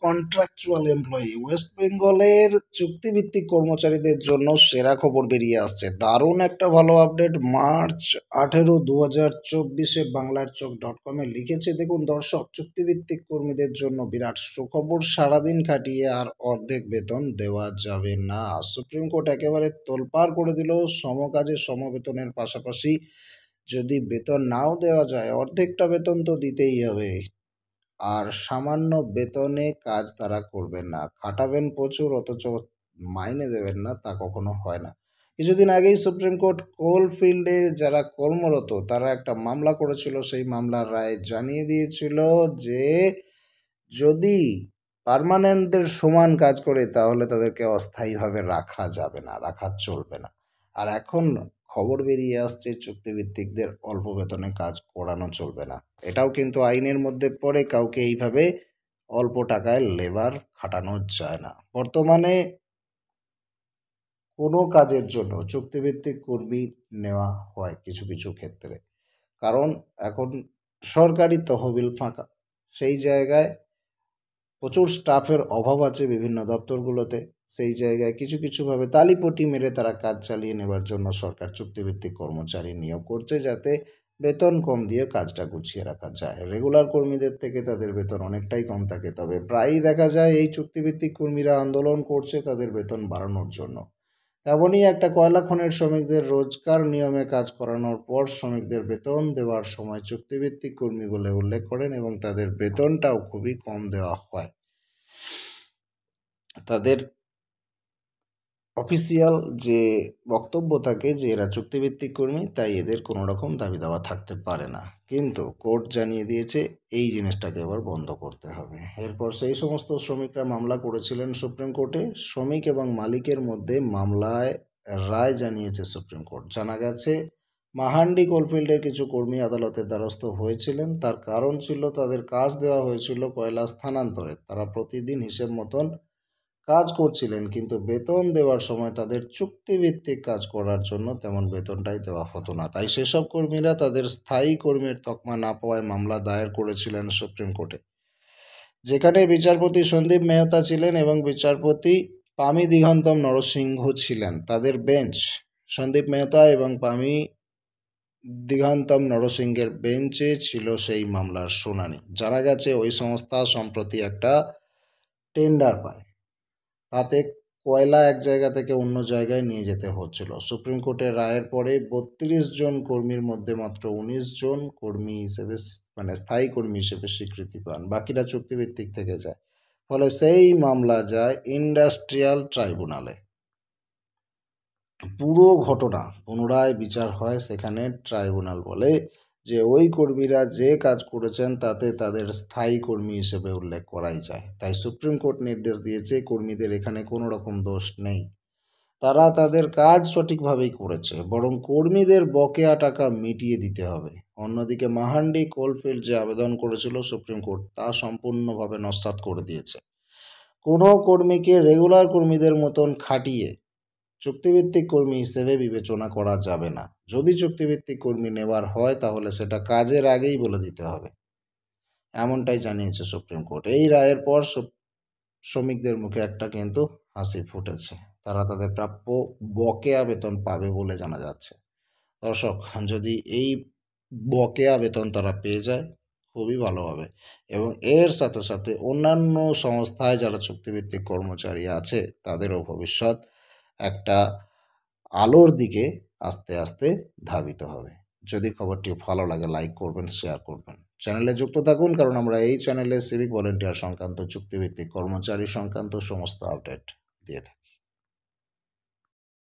Contractual employee West বেঙ্গলের চুক্তিভিত্তিক কর্মচারীদের জন্য সেরা খবর বেরিয়ে আসছে। দারুণ একটা ভালো আপডেট। মার্চ 18, 2024 বাংলারচক.com-এ লিখেছে, দেখুন দর্শক, চুক্তিভিত্তিক কর্মীদের জন্য বিরাট সুখবর। সারাদিন খাটিয়ে আর অর্ধেক বেতন দেওয়া যাবে না। সুপ্রিম কোর্ট একেবারে তোলপাড় করে দিল। সমকাজে সমবেতনের পাশাপাশি যদি বেতন নাও দেওয়া যায়, অর্ধেকটা বেতন তো দিতেই হবে। আর সামান্য বেতনে কাজ তারা করবেন না, খাটাবেন প্রচুর অথচ মাইনে দেবেন না, তা কখনো হয় না। কিছুদিন আগেই সুপ্রিম কোর্ট কোল ফিল্ডে যারা কর্মরত তারা একটা মামলা করেছিল। সেই মামলার রায় জানিয়ে দিয়েছিল যে যদি পার্মানেন্টদের সমান কাজ করে তাহলে তাদেরকে অস্থায়ীভাবে রাখা যাবে না, রাখা চলবে না। আর এখন খবর বেরিয়ে আসছে চুক্তিভিত্তিকদের অল্প বেতনে কাজ করানো চলবে না। এটাও কিন্তু আইনের মধ্যে পড়ে, কাউকে এইভাবে অল্প টাকায় লেবার খাটানো যায় না। বর্তমানে কোনো কাজের জন্য চুক্তিভিত্তিক কর্মী নেওয়া হয় কিছু কিছু ক্ষেত্রে, কারণ এখন সরকারি তহবিল ফাঁকা। সেই জায়গায় প্রচুর স্টাফের অভাব আছে বিভিন্ন দপ্তরগুলোতে। সেই জায়গায় কিছু কিছুভাবে তালিপটি মেরে তারা কাজ চালিয়ে নেবার জন্য সরকার চুক্তিভিত্তিক কর্মচারী নিয়োগ করছে, যাতে বেতন কম দিয়ে কাজটা গুছিয়ে রাখা যায়। রেগুলার কর্মীদের থেকে তাদের বেতন অনেকটাই কম থাকে, তবে প্রায়ই দেখা যায় এই চুক্তিভিত্তিক কর্মীরা আন্দোলন করছে তাদের বেতন বাড়ানোর জন্য। এমনই একটা কয়লা খনির শ্রমিকদের রোজকার নিয়মে কাজ করানোর পর শ্রমিকদের বেতন দেওয়ার সময় চুক্তিভিত্তিক কর্মী বলে উল্লেখ করেন এবং তাদের বেতনটাও খুবই কম দেওয়া হয়। তাদের অফিসিয়াল যে বক্তব্য থাকে যে এরা চুক্তিভিত্তিক কর্মী, তাই এদের কোনো রকম দাবি দাওয়া থাকতে পারে না। কিন্তু কোর্ট জানিয়ে দিয়েছে এই জিনিসটাকে এবার বন্ধ করতে হবে। এরপর সেই সমস্ত শ্রমিকরা মামলা করেছিলেন সুপ্রিম কোর্টে। শ্রমিক এবং মালিকের মধ্যে মামলায় রায় জানিয়েছে সুপ্রিম কোর্ট। জানা গেছে মাহান্ডি কোলফিল্ডের কিছু কর্মী আদালতের দ্বারস্থ হয়েছিলেন। তার কারণ ছিল তাদের কাজ দেওয়া হয়েছিল কয়লা স্থানান্তরে। তারা প্রতিদিন হিসেব মতন কাজ করছিলেন, কিন্তু বেতন দেওয়ার সময় তাদের চুক্তিভিত্তিক কাজ করার জন্য তেমন বেতনটাই দেওয়া হতো না। তাই সেসব কর্মীরা তাদের স্থায়ী কর্মীর তকমা না পাওয়ায় মামলা দায়ের করেছিলেন সুপ্রিম কোর্টে, যেখানে বিচারপতি সন্দীপ মেহতা ছিলেন এবং বিচারপতি পামি দিগন্তম নরসিংহ ছিলেন। তাদের বেঞ্চ সন্দীপ মেহতা এবং পামি দিগন্তম নরসিংহের বেঞ্চে ছিল সেই মামলার শুনানি। জানা গেছে ওই সংস্থা সম্প্রতি একটা টেন্ডার পায়, তাতে কয়লা এক জায়গা থেকে অন্য জায়গায় নিয়ে যেতে হচ্ছিল। সুপ্রিম কোর্টের রায়ের পরে 32 জন কর্মীর মধ্যে মাত্র 19 জন কর্মী হিসেবে স্থায়ী কর্মী হিসেবে স্বীকৃতি পান, বাকিরা চুক্তিভিত্তিক থেকে যায়। ফলে সেই মামলা যায় ইন্ডাস্ট্রিয়াল ট্রাইব্যুনালে। পুরো ঘটনা পুনরায় বিচার হয় সেখানে। ট্রাইব্যুনাল বলে যে ওই কর্মীরা যে কাজ করেছেন তাতে তাদের স্থায়ী কর্মী হিসেবে উল্লেখ করাই যায়। তাই সুপ্রিম কোর্ট নির্দেশ দিয়েছে কর্মীদের এখানে কোনো রকম দোষ নেই, তারা তাদের কাজ সঠিকভাবেই করেছে, বরং কর্মীদের বকেয়া টাকা মিটিয়ে দিতে হবে। অন্যদিকে মাহান্ডি কোলফিল্ড যে আবেদন করেছিল সুপ্রিম কোর্ট তা সম্পূর্ণভাবে নস্যাৎ করে দিয়েছে। কোনো কর্মীকে রেগুলার কর্মীদের মতন খাটিয়ে চুক্তিভিত্তিক কর্মী হিসেবে বিবেচনা করা যাবে না। যদি চুক্তিভিত্তিক কর্মী নেওয়ার হয় তাহলে সেটা কাজের আগেই বলে দিতে হবে, এমনটাই জানিয়েছে সুপ্রিম কোর্ট। এই রায়ের পর শ্রমিকদের মুখে একটা কিন্তু হাসি ফুটেছে, তারা তাদের প্রাপ্য বকেয়া বেতন পাবে বলে জানা যাচ্ছে। দর্শক, যদি এই বকেয়া বেতন তারা পেয়ে যায় খুবই ভালো হবে, এবং এর সাথে সাথে অন্যান্য সংস্থায় যারা চুক্তিভিত্তিক কর্মচারী আছে তাদেরও ভবিষ্যৎ একটা আলোর দিকে আস্তে আস্তে ধাবিত হবে। যদি খবরটি ভালো লাগে লাইক করবেন, শেয়ার করবেন, চ্যানেলে যুক্ত থাকুন, কারণ আমরা এই চ্যানেলে সিভিক ভলেন্টিয়ার সংক্রান্ত চুক্তিভিত্তিক কর্মচারী সংক্রান্ত সমস্ত আপডেট দিয়ে থাকি।